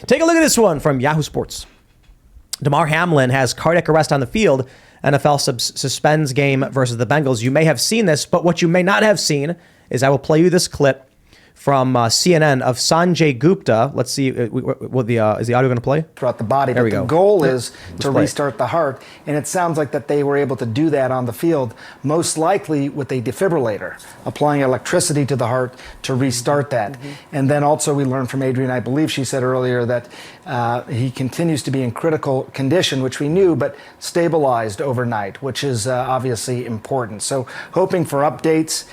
Take a look at this one from Yahoo Sports. Damar Hamlin has cardiac arrest on the field. NFL suspends game versus the Bengals. You may have seen this, but what you may not have seen is I will play you this clip from CNN of Sanjay Gupta. Let's see, is the audio going to play? Throughout the body. There we go. go. The goal is to play restart the heart, and it sounds like that they were able to do that on the field, most likely with a defibrillator, applying electricity to the heart to restart that. And then also we learned from Adrian, I believe she said earlier, that he continues to be in critical condition, which we knew, but stabilized overnight, which is obviously important. So hoping for updates.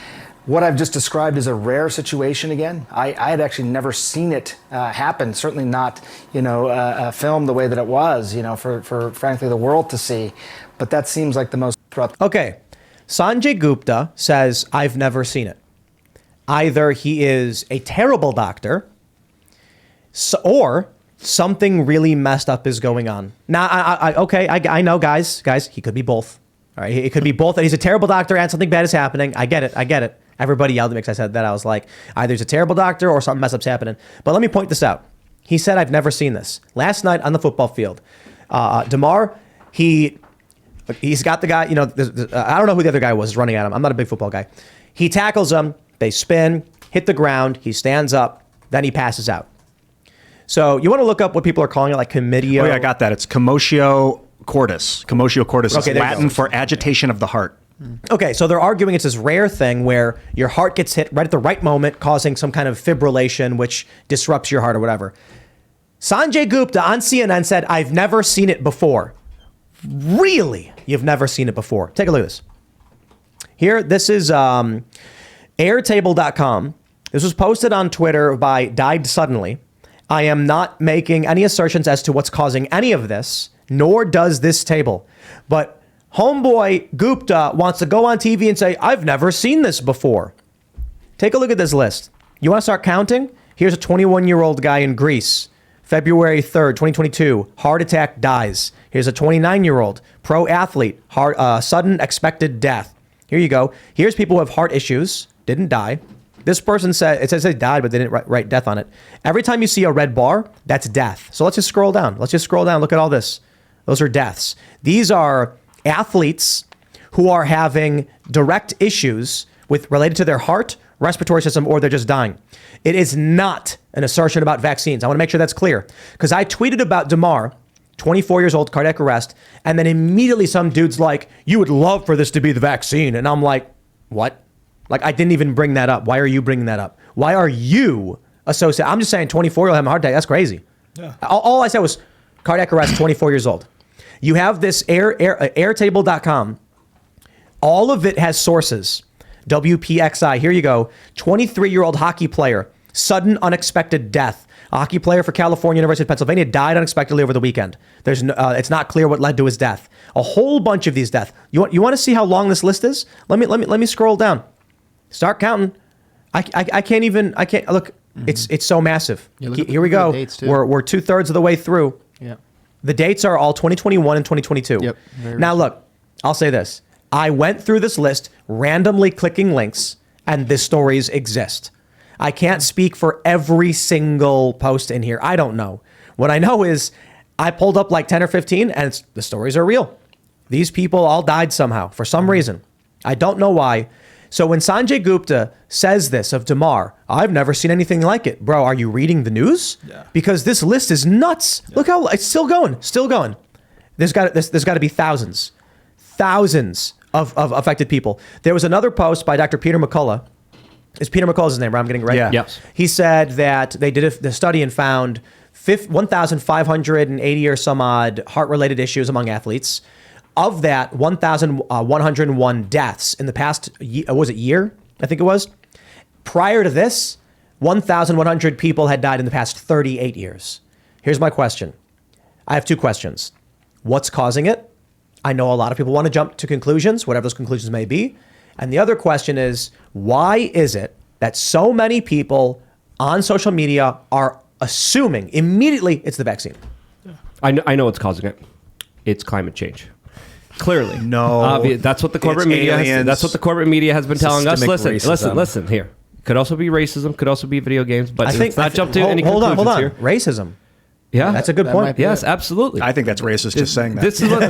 What I've just described is a rare situation again. I had actually never seen it happen, certainly not, filmed the way that it was, for frankly the world to see. But that seems like the most... Okay, Sanjay Gupta says, I've never seen it. Either he is a terrible doctor or something really messed up is going on. Now, I know, guys, he could be both. All right, it could be both that he's a terrible doctor and something bad is happening. I get it. Everybody yelled at me because I said that. I was like, either he's a terrible doctor or something messed up's happening. But let me point this out. He said, I've never seen this. Last night on the football field, Damar, he's got the guy, I don't know who the other guy was running at him. I'm not a big football guy. He tackles him. They spin, hit the ground. He stands up. Then he passes out. So you want to look up what people are calling it, like commotio. Oh, yeah, I got that. It's commotio cordis. Commotio cordis is Latin for agitation of the heart. Okay, so they're arguing it's this rare thing where your heart gets hit right at the right moment, causing some kind of fibrillation, which disrupts your heart or whatever. Sanjay Gupta on CNN said, I've never seen it before. Really? You've never seen it before? Take a look at this. Here, this is airtable.com. This was posted on Twitter by Died Suddenly. I am not making any assertions as to what's causing any of this, nor does this table. But homeboy Gupta wants to go on TV and say, I've never seen this before. Take a look at this list. You want to start counting? Here's a 21-year-old guy in Greece. February 3rd, 2022, heart attack, dies. Here's a 29-year-old pro athlete, sudden expected death. Here you go. Here's people who have heart issues, didn't die. This person said, it says they died, but they didn't write death on it. Every time you see a red bar, that's death. So let's just scroll down. Look at all this. Those are deaths. These are athletes who are having direct issues related to their heart, respiratory system, or they're just dying. It is not an assertion about vaccines. I want to make sure that's clear. Because I tweeted about Damar, 24 years old, cardiac arrest, and then immediately some dude's like, you would love for this to be the vaccine. And I'm like, what? Like, I didn't even bring that up. Why are you bringing that up? Why are you associated? I'm just saying 24-year-old having a heart attack. That's crazy. Yeah. All I said was cardiac arrest, 24 years old. You have this airtable.com. All of it has sources. WPXI, here you go. 23-year-old hockey player, sudden unexpected death. A hockey player for California University of Pennsylvania died unexpectedly over the weekend. It's not clear what led to his death. A whole bunch of these deaths. You want to see how long this list is? Let me scroll down. Start counting. I can't look. It's so massive. Here we go. We're 2/3 of the way through. Yeah. The dates are all 2021 and 2022. Yep. Now, look, I'll say this. I went through this list randomly clicking links, and the stories exist. I can't speak for every single post in here. I don't know. What I know is I pulled up like 10 or 15, and the stories are real. These people all died somehow for some reason. I don't know why. So when Sanjay Gupta says this of Damar, I've never seen anything like it. Bro, are you reading the news? Yeah. Because this list is nuts. Yeah. Look how it's still going. There's got to be thousands of affected people. There was another post by Dr. Peter McCullough. Is Peter McCullough's name, right? I'm getting it right? Yeah. Yes. He said that they did the study and found 1,580 or some odd heart-related issues among athletes. Of that, 1,101 deaths in the past, year? I think it was. Prior to this, 1,100 people had died in the past 38 years. Here's my question. I have two questions. What's causing it? I know a lot of people want to jump to conclusions, whatever those conclusions may be. And the other question is, why is it that so many people on social media are assuming immediately it's the vaccine? I know what's causing it. It's climate change. Clearly. No. That's what the corporate media has been telling us. Listen here. Could also be racism, could also be video games, but let's not jump to any conclusions here. Racism. Yeah, That's a good That point. might be Yes, it. absolutely. I think that's racist just saying that. This is what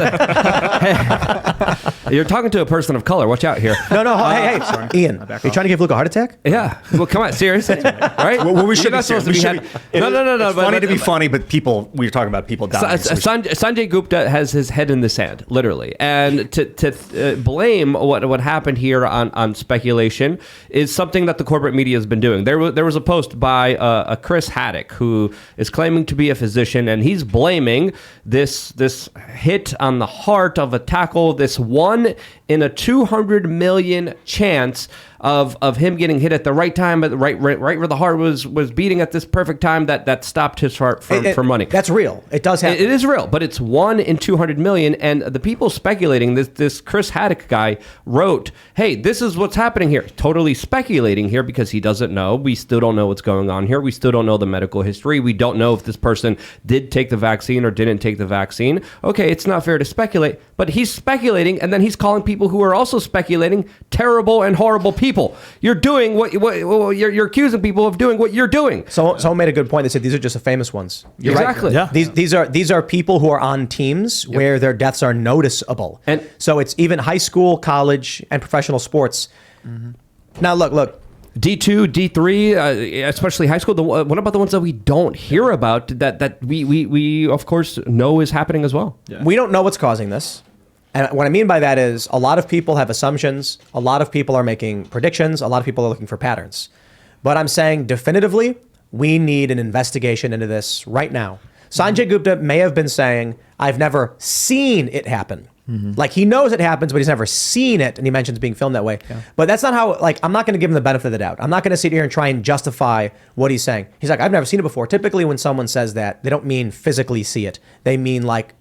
you're talking to a person of color. Watch out here. No, hey, Ian, are you trying to give Luke a heart attack? Yeah. Well, come on, seriously, right? Well, we should You're be not supposed serious. to We be should had- be- No. It's funny to be funny, but we're talking about people dying. so we should- Sanjay Gupta has his head in the sand, literally, and to blame what happened here on speculation is something that the corporate media has been doing. There was a post by a Chris Haddock who is claiming to be a physician, and he's blaming this hit on the heart of a tackle, this 1 in a 200 million chance of him getting hit at the right time, at the right where the heart was beating at this perfect time that stopped his heart from running. That's real. It does happen. It is real, but it's 1 in 200 million. And the people speculating, this Chris Haddock guy wrote, hey, this is what's happening here. Totally speculating here because he doesn't know. We still don't know what's going on here. We still don't know the medical history. We don't know if this person did take the vaccine or didn't take the vaccine. Okay, it's not fair to speculate, but he's speculating, and then he's calling people who are also speculating terrible and horrible people. You're doing what you're accusing people of doing what you're doing. So someone made a good point. They said these are just the famous ones. You're Exactly. Right. Yeah. These are people who are on teams where their deaths are noticeable. And so it's even high school, college, and professional sports. Now look. D2, D3, especially high school. What about the ones that we don't hear about that we of course know is happening as well? Yeah. We don't know what's causing this. And what I mean by that is a lot of people have assumptions. A lot of people are making predictions. A lot of people are looking for patterns. But I'm saying definitively, we need an investigation into this right now. Sanjay Gupta may have been saying, I've never seen it happen. Like he knows it happens, but he's never seen it. And he mentions being filmed that way. Yeah. But that's not how, I'm not going to give him the benefit of the doubt. I'm not going to sit here and try and justify what he's saying. He's like, I've never seen it before. Typically when someone says that, they don't mean physically see it. They mean like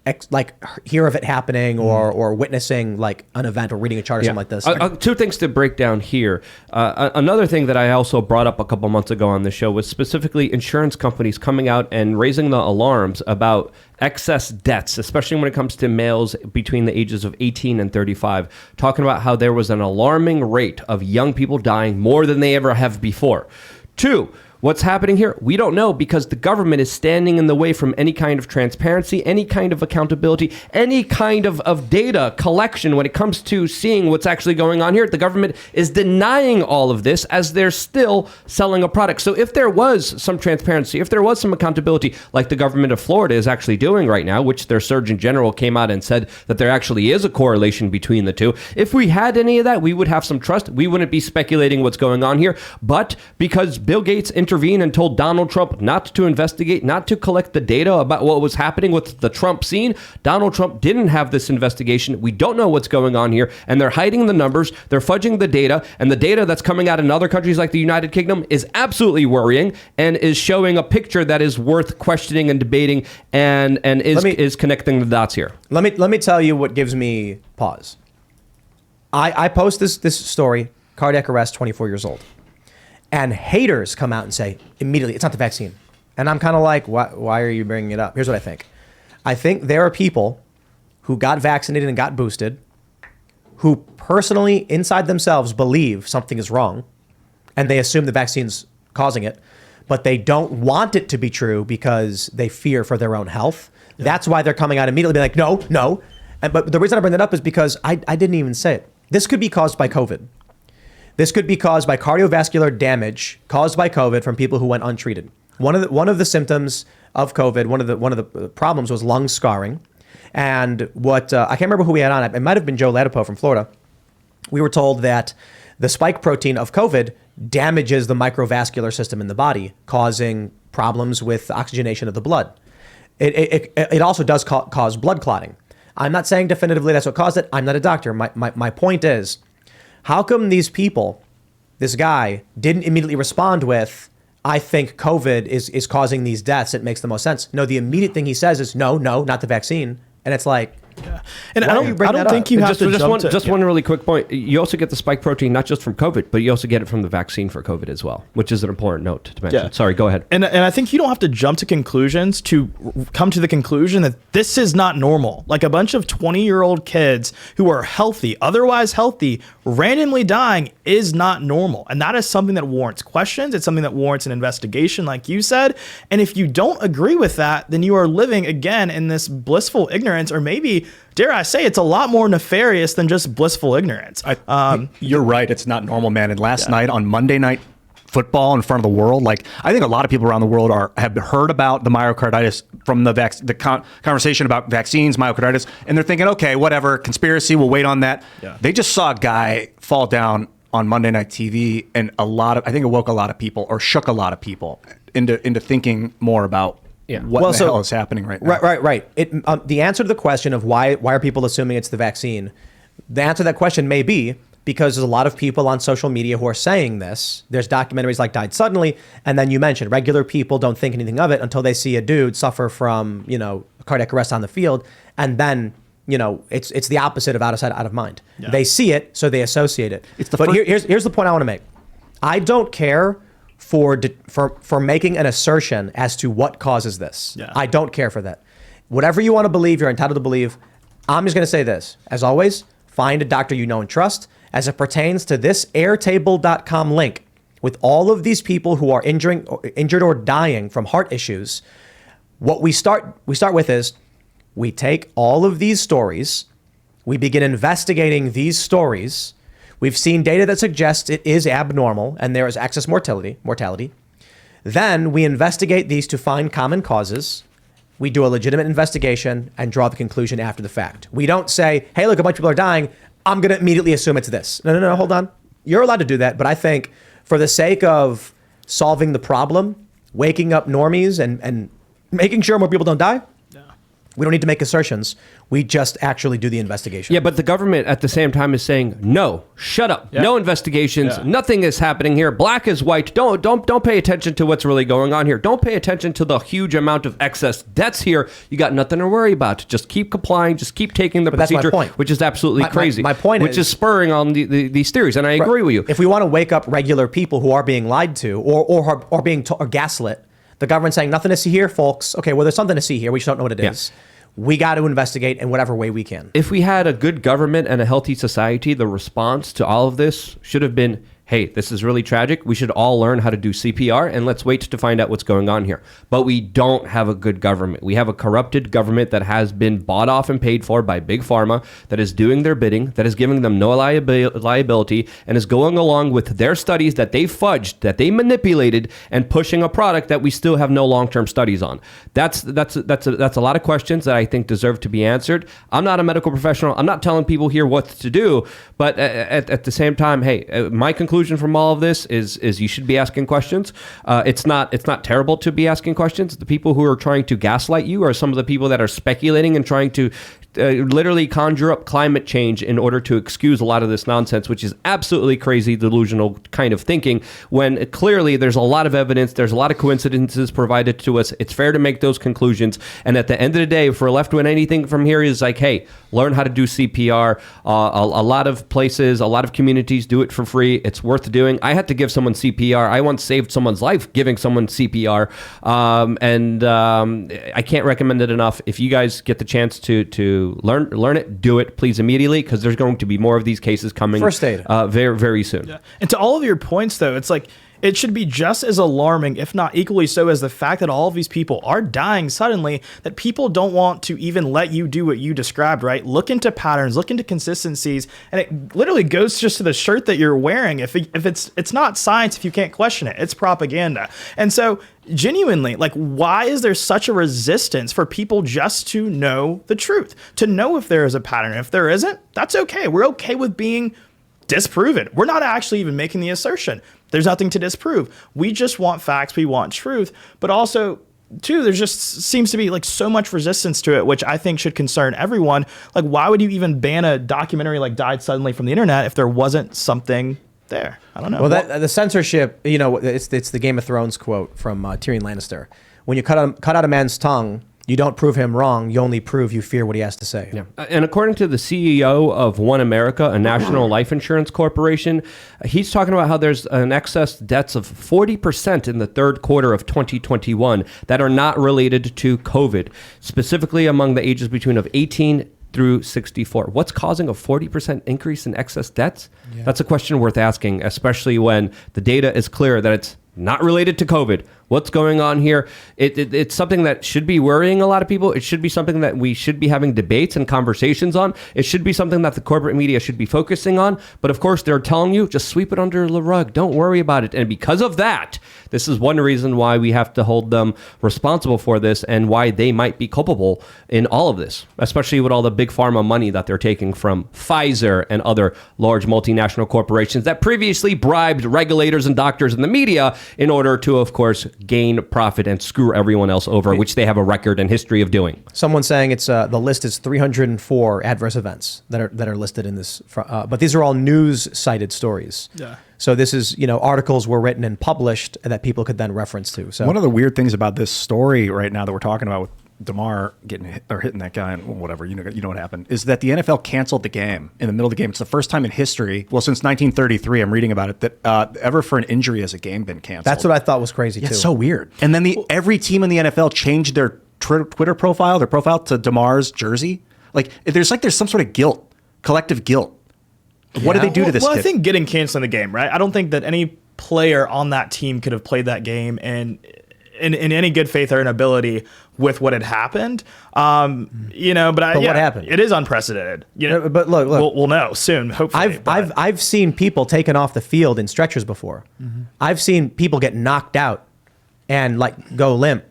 hear of it happening or witnessing like an event or reading a chart or something like this. Two things to break down here. Another thing that I also brought up a couple months ago on the show was specifically insurance companies coming out and raising the alarms about excess deaths, especially when it comes to males between the ages of 18 and 35, talking about how there was an alarming rate of young people dying more than they ever have before. 2, what's happening here? We don't know because the government is standing in the way from any kind of transparency, any kind of accountability, any kind of data collection when it comes to seeing what's actually going on here. The government is denying all of this as they're still selling a product. So if there was some transparency, if there was some accountability, like the government of Florida is actually doing right now, which their Surgeon General came out and said that there actually is a correlation between the two. If we had any of that, we would have some trust. We wouldn't be speculating what's going on here. But because Bill Gates intervened and told Donald Trump not to investigate, not to collect the data about what was happening with the Trump scene, Donald Trump didn't have this investigation. We don't know what's going on here, and they're hiding the numbers, they're fudging the data, and the data that's coming out in other countries like the United Kingdom is absolutely worrying and is showing a picture that is worth questioning and debating and is connecting the dots here. Let me tell you what gives me pause. I post this story, cardiac arrest, 24 years old. And haters come out and say immediately, it's not the vaccine. And I'm kind of like, why are you bringing it up? Here's what I think. I think there are people who got vaccinated and got boosted who personally, inside themselves, believe something is wrong. And they assume the vaccine's causing it. But they don't want it to be true because they fear for their own health. Yeah. That's why they're coming out immediately being like, no. But the reason I bring that up is because I didn't even say it. This could be caused by COVID. This could be caused by cardiovascular damage caused by COVID from people who went untreated. One of the symptoms of COVID, one of the problems was lung scarring. And what I can't remember who we had on. It might have been Joe Latipo from Florida. We were told that the spike protein of COVID damages the microvascular system in the body, causing problems with oxygenation of the blood. It also does cause blood clotting. I'm not saying definitively that's what caused it. I'm not a doctor. My point is, how come these people, this guy, didn't immediately respond with, I think COVID is causing these deaths? It makes the most sense. No, the immediate thing he says is, no, not the vaccine. And it's like, And Why I are you bringing don't that think up? you have to jump just one really quick point. You also get the spike protein not just from COVID, but you also get it from the vaccine for COVID as well, which is an important note to mention. Yeah. Sorry, go ahead. And I think you don't have to jump to conclusions to come to the conclusion that this is not normal. Like a bunch of 20-year-old kids who are healthy, otherwise healthy, randomly dying is not normal. And that is something that warrants questions. It's something that warrants an investigation, like you said. And if you don't agree with that, then you are living again in this blissful ignorance, or maybe, dare I say, it's a lot more nefarious than just blissful ignorance. You're right. It's not normal, man. And last night on Monday Night Football in front of the world, like I think a lot of people around the world have heard about the myocarditis from the conversation about vaccines, myocarditis, and they're thinking, okay, whatever, conspiracy, we'll wait on that. Yeah. They just saw a guy fall down on Monday Night TV, and I think it woke a lot of people, or shook a lot of people into thinking more about what the hell is happening right now. Right. The answer to the question of why are people assuming it's the vaccine, the answer to that question may be because there's a lot of people on social media who are saying this. There's documentaries like Died Suddenly, and then you mentioned regular people don't think anything of it until they see a dude suffer from, a cardiac arrest on the field, and then, it's the opposite of out of sight, out of mind. Yeah. They see it, so they associate it. Here's the point I want to make. I don't care for making an assertion as to what causes this. Yeah. I don't care for that. Whatever you want to believe, you're entitled to believe. I'm just going to say this. As always, find a doctor you know and trust. As it pertains to this airtable.com link, with all of these people who are injured or dying from heart issues, what we start with is we take all of these stories, we begin investigating these stories. We've seen data that suggests it is abnormal and there is excess mortality. Then we investigate these to find common causes. We do a legitimate investigation and draw the conclusion after the fact. We don't say, hey, look, a bunch of people are dying, I'm going to immediately assume it's this. No, hold on. You're allowed to do that, but I think for the sake of solving the problem, waking up normies and making sure more people don't die, we don't need to make assertions. We just actually do the investigation. Yeah, but the government at the same time is saying, no, shut up. Yeah. No investigations. Yeah. Nothing is happening here. Black is white. Don't pay attention to what's really going on here. Don't pay attention to the huge amount of excess debts here. You got nothing to worry about. Just keep complying. Just keep taking the procedure, that's my point. Which is absolutely crazy. My point which is spurring on these theories, and I agree with you. If we want to wake up regular people who are being lied to or being or gaslit, the government's saying nothing to see here, folks. Okay, well, there's something to see here. We just don't know what it is. We got to investigate in whatever way we can. If we had a good government and a healthy society, the response to all of this should have been, hey, this is really tragic. We should all learn how to do CPR, and let's wait to find out what's going on here. But we don't have a good government. We have a corrupted government that has been bought off and paid for by Big Pharma, that is doing their bidding, that is giving them no liability, and is going along with their studies that they fudged, that they manipulated, and pushing a product that we still have no long-term studies on. That's a lot of questions that I think deserve to be answered. I'm not a medical professional. I'm not telling people here what to do, but at the same time, hey, my conclusion from all of this is you should be asking questions. It's not terrible to be asking questions. The people who are trying to gaslight you are some of the people that are speculating and trying to literally conjure up climate change in order to excuse a lot of this nonsense, which is absolutely crazy, delusional kind of thinking, when clearly there's a lot of evidence, there's a lot of coincidences provided to us. It's fair to make those conclusions. And at the end of the day, if we're left with anything from here is like, hey, learn how to do CPR. A lot of places, a lot of communities do it for free. It's worth doing. I had to give someone CPR. I once saved someone's life giving someone CPR. I can't recommend it enough. If you guys get the chance to learn it, do it, please, immediately, because there's going to be more of these cases coming first aid very, very soon. Yeah. And to all of your points, though, it's like, it should be just as alarming, if not equally so, as the fact that all of these people are dying suddenly, that people don't want to even let you do what you described, right? Look into patterns, look into consistencies, and it literally goes just to the shirt that you're wearing. If it's not science, if you can't question it, it's propaganda. And so genuinely, like, why is there such a resistance for people just to know the truth, to know if there is a pattern? If there isn't, that's okay. We're okay with being disproven. We're not actually even making the assertion. There's nothing to disprove. We just want facts. We want truth. But also, too, there just seems to be like so much resistance to it, which I think should concern everyone. Like, why would you even ban a documentary like Died Suddenly from the internet if there wasn't something there? I don't know. Well, the censorship, it's the Game of Thrones quote from Tyrion Lannister. When you cut out a man's tongue, You don't prove him wrong. You only prove you fear what he has to say. Yeah. And according to the CEO of One America, a national life insurance corporation, he's talking about how there's an excess deaths of 40% in the third quarter of 2021 that are not related to COVID, specifically among the ages between of 18 through 64. What's causing a 40% increase in excess deaths? Yeah. That's a question worth asking, especially when the data is clear that it's not related to COVID. What's going on here? It's something that should be worrying a lot of people. It should be something that we should be having debates and conversations on. It should be something that the corporate media should be focusing on. But of course, they're telling you, just sweep it under the rug. Don't worry about it. And because of that, this is one reason why we have to hold them responsible for this and why they might be culpable in all of this, especially with all the big pharma money that they're taking from Pfizer and other large multinational corporations that previously bribed regulators and doctors and the media in order to, of course, gain profit and screw everyone else over, which they have a record and history of doing. Someone saying it's the list is 304 adverse events that are listed in this, but these are all news cited stories. Yeah. So this is, articles were written and published that people could then reference to. So one of the weird things about this story right now that we're talking about with Damar hitting that guy and whatever, you know what happened, is that the NFL canceled the game in the middle of the game. It's the first time in history, well, since 1933, I'm reading about it, that ever for an injury has a game been canceled. That's what I thought was crazy, too. It's so weird. And then every team in the NFL changed their Twitter profile, their profile to Damar's jersey. There's some sort of guilt, collective guilt. What did they do to this kid? I think getting canceled in the game, right? I don't think that any player on that team could have played that game and in any good faith or inability with what had happened. But what happened? It is unprecedented. But look, we'll know soon. Hopefully, I've seen people taken off the field in stretchers before. Mm-hmm. I've seen people get knocked out and go limp.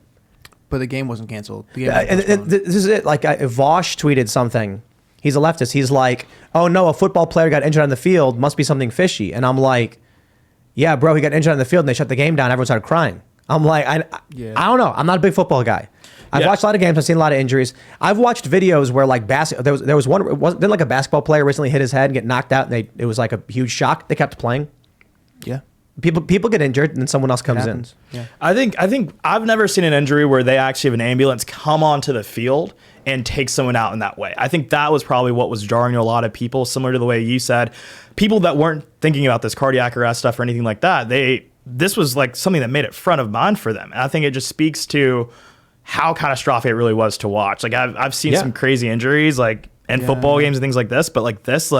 But the game wasn't canceled. This is it. Vosh tweeted something. He's a leftist. He's like, "Oh no, a football player got injured on the field. Must be something fishy." And I'm like, "Yeah, bro, he got injured on the field and they shut the game down. Everyone started crying." I'm like, I don't know. I'm not a big football guy. I've watched a lot of games. I've seen a lot of injuries. I've watched videos where there was one. Didn't a basketball player recently hit his head and get knocked out, and it was like a huge shock. They kept playing. Yeah. People get injured and then someone else comes in. Yeah. I think I've never seen an injury where they actually have an ambulance come onto the field and take someone out in that way. I think that was probably what was jarring to a lot of people, similar to the way you said. People that weren't thinking about this cardiac arrest stuff or anything like that, this was something that made it front of mind for them. And I think it just speaks to how catastrophic it really was to watch. I've seen some crazy injuries in football games and things like this, but this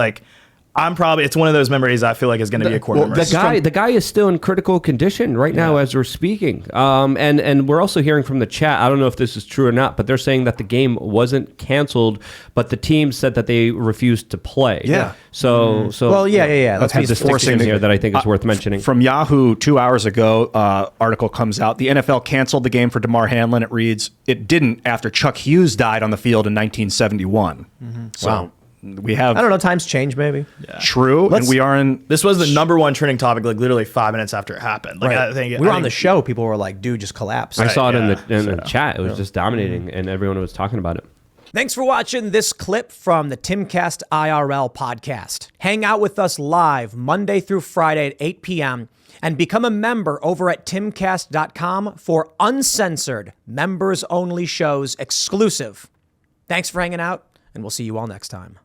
it's one of those memories I feel like is going to be a core memory. The guy is still in critical condition right now as we're speaking. And we're also hearing from the chat, I don't know if this is true or not, but they're saying that the game wasn't canceled, but the team said that they refused to play. Yeah. So Let's have this distinction here that I think is worth mentioning. From Yahoo 2 hours ago, article comes out. The NFL canceled the game for Damar Hamlin. It reads, it didn't after Chuck Hughes died on the field in 1971. Mm-hmm. So. Wow. We have, I don't know, times change maybe. Yeah. True. And we are in. This was the number one trending topic literally 5 minutes after it happened. I think we were on the show. People were like, dude, just collapse. I saw it in the chat. It was just dominating and everyone was talking about it. Thanks for watching this clip from the Timcast IRL podcast. Hang out with us live Monday through Friday at 8 p.m. and become a member over at timcast.com for uncensored, members-only shows exclusive. Thanks for hanging out, and we'll see you all next time.